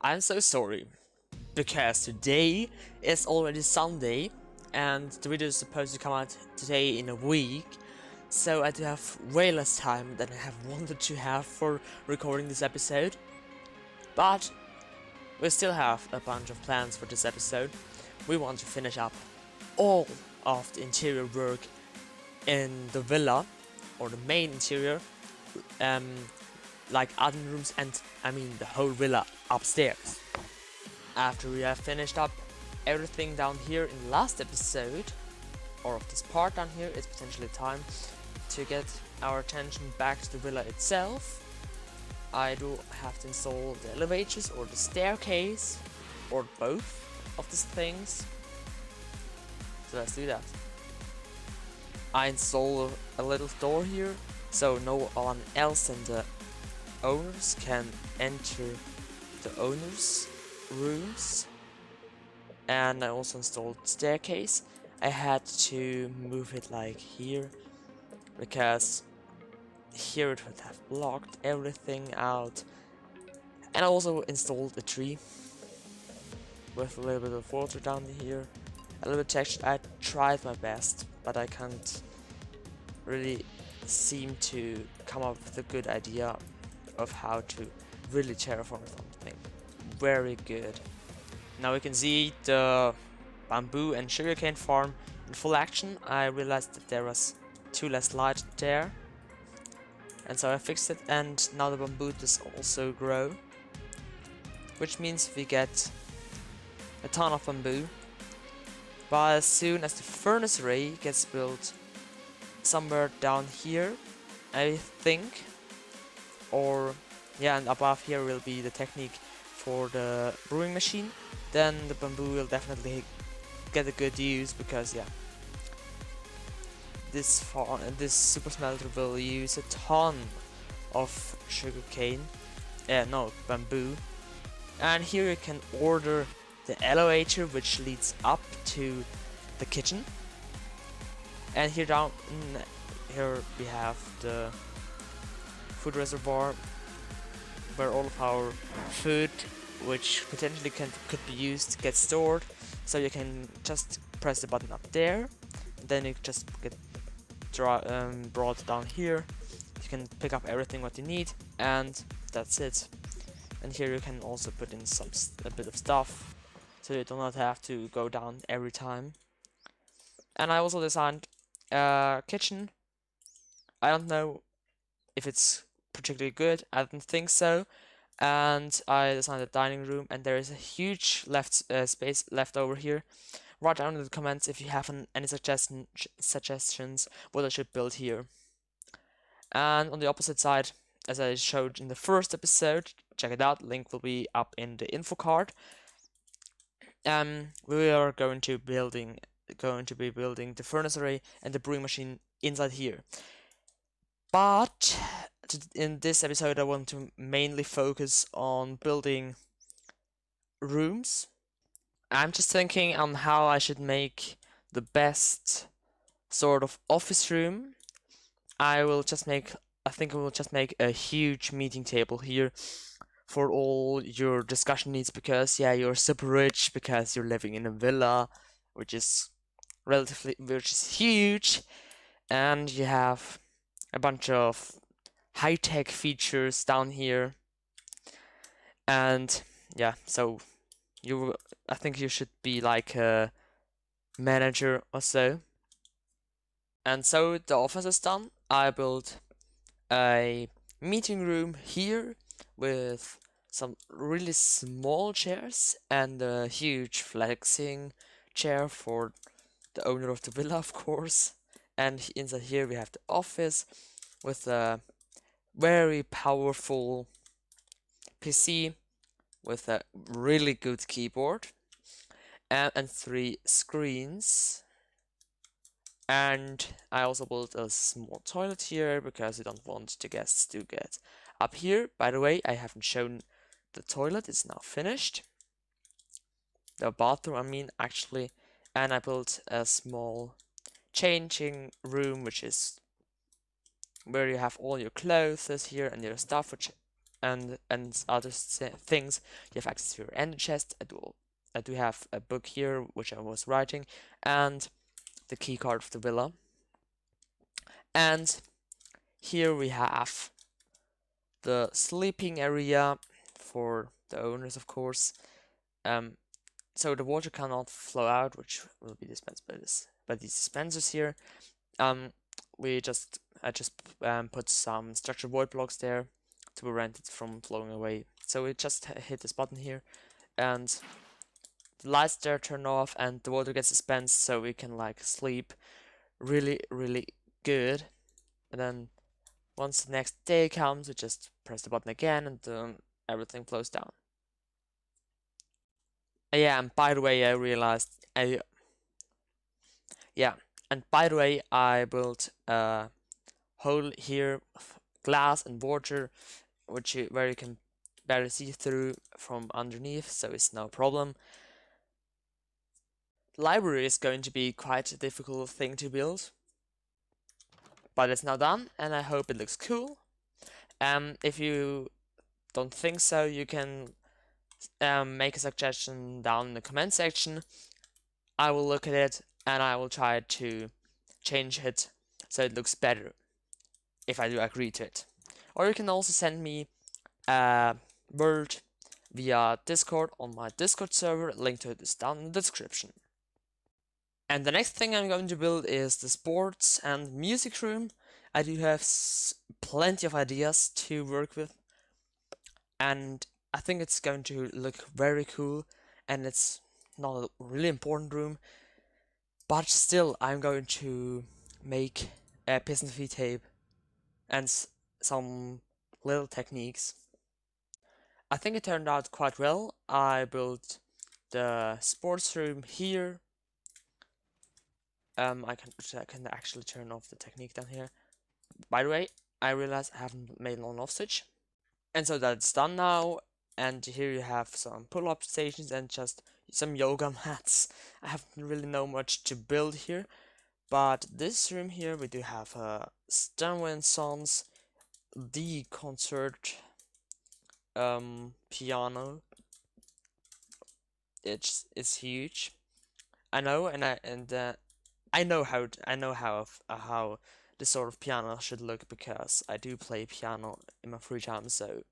I'm so sorry, because today is already Sunday, and the video is supposed to come out today in a week, so I do have way less time than I have wanted to have for recording this episode. But we still have a bunch of plans for this episode. We want to finish up all of the interior work in the villa, or the main interior, um, like admin rooms and the whole villa upstairs. After we have finished up everything down here in the last episode, or of this part down here, it's potentially time to get our attention back to the villa itself. I do have to install the elevators or the staircase, or both of these things. So let's do that. I install a little door here, so no one else than the owners can enter the owners' rooms. And I also installed staircase. I had to move it like here, because here it would have blocked everything out. And I also installed a tree with a little bit of water down here, a little bit texture. I tried my best, but I can't really seem to come up with a good idea of how to really terraform something very good. Now we can see the bamboo and sugarcane farm in full action. I realized that there was too less light there, and so I fixed it, and now the bamboo does also grow, which means we get a ton of bamboo. But as soon as the furnacaray gets built somewhere down here, I think, or yeah, and above here will be the technique for the brewing machine, then the bamboo will definitely get a good use, because yeah, this super smelter will use a ton of sugarcane, no, bamboo. And here you can order the elevator which leads up to the kitchen, and here down here we have the food reservoir where all of our food, which potentially could be used, gets stored. So you can just press the button up there, then you just get brought down here. You can pick up everything what you need, and that's it. And here you can also put in a bit of stuff, so you do not have to go down every time. And I also designed a kitchen. I don't know if it's particularly good, I don't think so. And I designed a dining room, and there is a huge space left over here. Write down in the comments if you have any suggestions what I should build here. And on the opposite side, as I showed in the first episode, check it out, link will be up in the info card. We are going to be building the furnacaray and the brewing machine inside here. But in this episode I want to mainly focus on building rooms. I'm just thinking on how I should make the best sort of office room. I think I will just make a huge meeting table here for all your discussion needs, because yeah, you're super rich, because you're living in a villa, which is huge, and you have a bunch of high-tech features down here. And yeah, so I think you should be like a manager or so. And so the office is done. I built a meeting room here with some really small chairs and a huge flexing chair for the owner of the villa, of course. And inside here we have the office with a very powerful PC with a really good keyboard and 3 screens. And I also built a small toilet here, because I don't want the guests to get up here. By the way, I haven't shown the toilet, it's now finished. The bathroom, I mean, actually. And I built a small changing room, which is where you have all your clothes here and your stuff, which and other things. You have access to your ender chest. I do have a book here which I was writing, and the key card of the villa. And here we have the sleeping area for the owners, of course. So the water cannot flow out, which will be dispensed by these dispensers here. I just put some structured void blocks there to prevent it from flowing away. So we just hit this button here, and the lights there turn off, and the water gets dispensed, so we can like sleep really good. And then once the next day comes, we just press the button again, and everything flows down. Yeah, and by the way, I realized I built a hole here of glass and water, where you can barely see through from underneath, so it's no problem. The library is going to be quite a difficult thing to build, but it's now done, and I hope it looks cool. If you don't think so, you can make a suggestion down in the comment section. I will look at it and I will try to change it so it looks better, if I do agree to it. Or you can also send me a word via Discord on my Discord server. Link to it is down in the description. And the next thing I'm going to build is the sports and music room. I do have plenty of ideas to work with, and I think it's going to look very cool, and it's not a really important room, but still I'm going to make a piss and feed tape and some little techniques. I think it turned out quite well. I built the sports room here. I can actually turn off the technique down here. By the way, I realized I haven't made an on-off switch. And so that's done now. And here you have some pull-up stations and just some yoga mats. I haven't really know much to build here. But this room here, we do have a Steinway & Sons the concert piano. It's huge. I know, and I know how this sort of piano should look, because I do play piano in my free time, so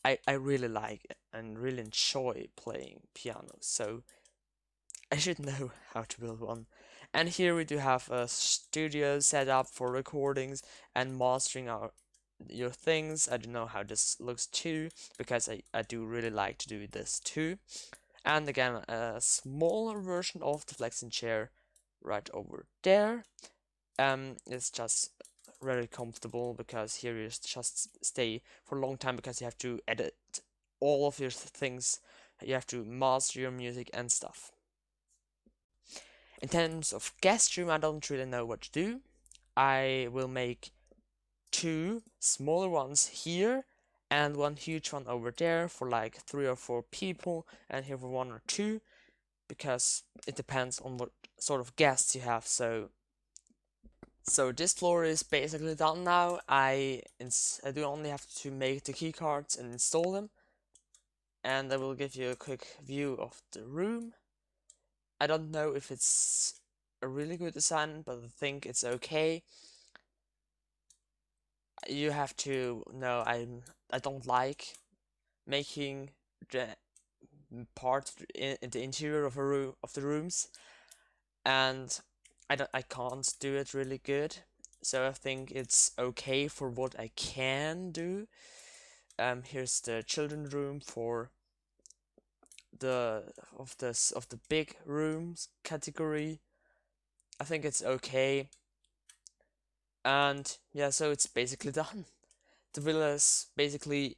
I really like it and really enjoy playing piano, so I should know how to build one. And here we do have a studio set up for recordings and mastering your things. I don't know how this looks too, because I do really like to do this too. And again, a smaller version of the flexing chair right over there. It's just very comfortable, because here you just stay for a long time, because you have to edit all of your things. You have to master your music and stuff. In terms of guest room, I don't really know what to do. I will make two smaller ones here and one huge one over there for like 3 or 4 people, and here for 1 or 2, because it depends on what sort of guests you have. So this floor is basically done now. I do only have to make the key cards and install them, and I will give you a quick view of the room. I don't know if it's a really good design, but I think it's okay. You have to know I don't like making the part in the interior of the rooms, and I can't do it really good. So I think it's okay for what I can do. Here's the children's room for the big rooms category. I think it's okay. And yeah, so it's basically done. The villa is basically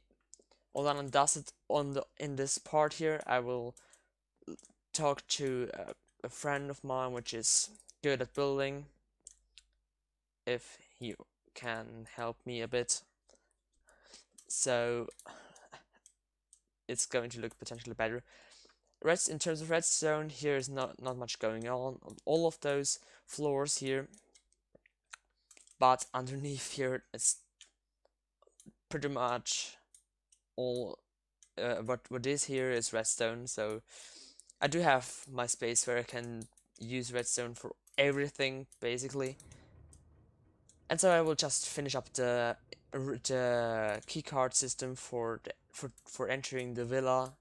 all done and dusted. In this part here, I will talk to a friend of mine which is good at building, if he can help me a bit. So it's going to look potentially better. In terms of redstone, here is not much going on all of those floors here, but underneath here it's pretty much all what is here is redstone, so I do have my space where I can use redstone for everything basically. And so I will just finish up the keycard system for entering the villa,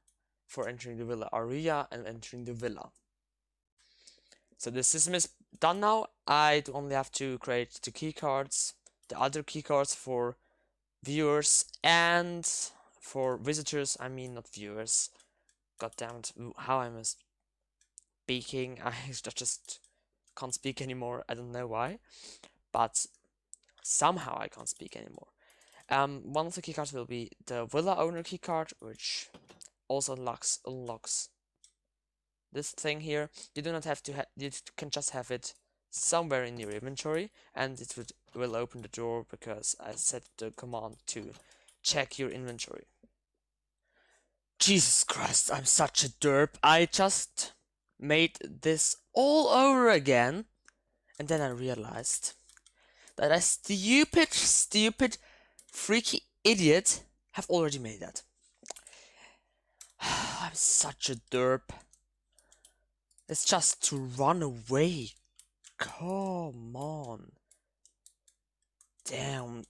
area and entering the villa. So the system is done now. I only have to create the keycards, the other keycards for viewers and for visitors. I mean, not viewers. God damn it! How am I speaking? I just can't speak anymore. I don't know why, but somehow I can't speak anymore. One of the keycards will be the villa owner keycard, which also unlocks this thing here. You do not have to you can just have it somewhere in your inventory, and it will open the door because I set the command to check your inventory. Jesus Christ, I'm such a derp. I just made this all over again, and then I realized that I stupid, freaky idiot have already made that. I'm such a derp. It's just to run away. Come on. Damn.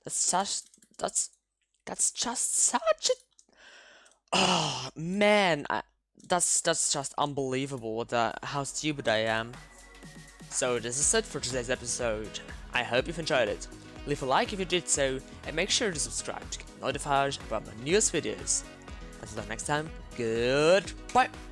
that's just such a... Oh man, that's just unbelievable how stupid I am. So this is it for today's episode. I hope you've enjoyed it. Leave a like if you did so, and make sure to subscribe to get notified about my newest videos. Until next time, goodbye!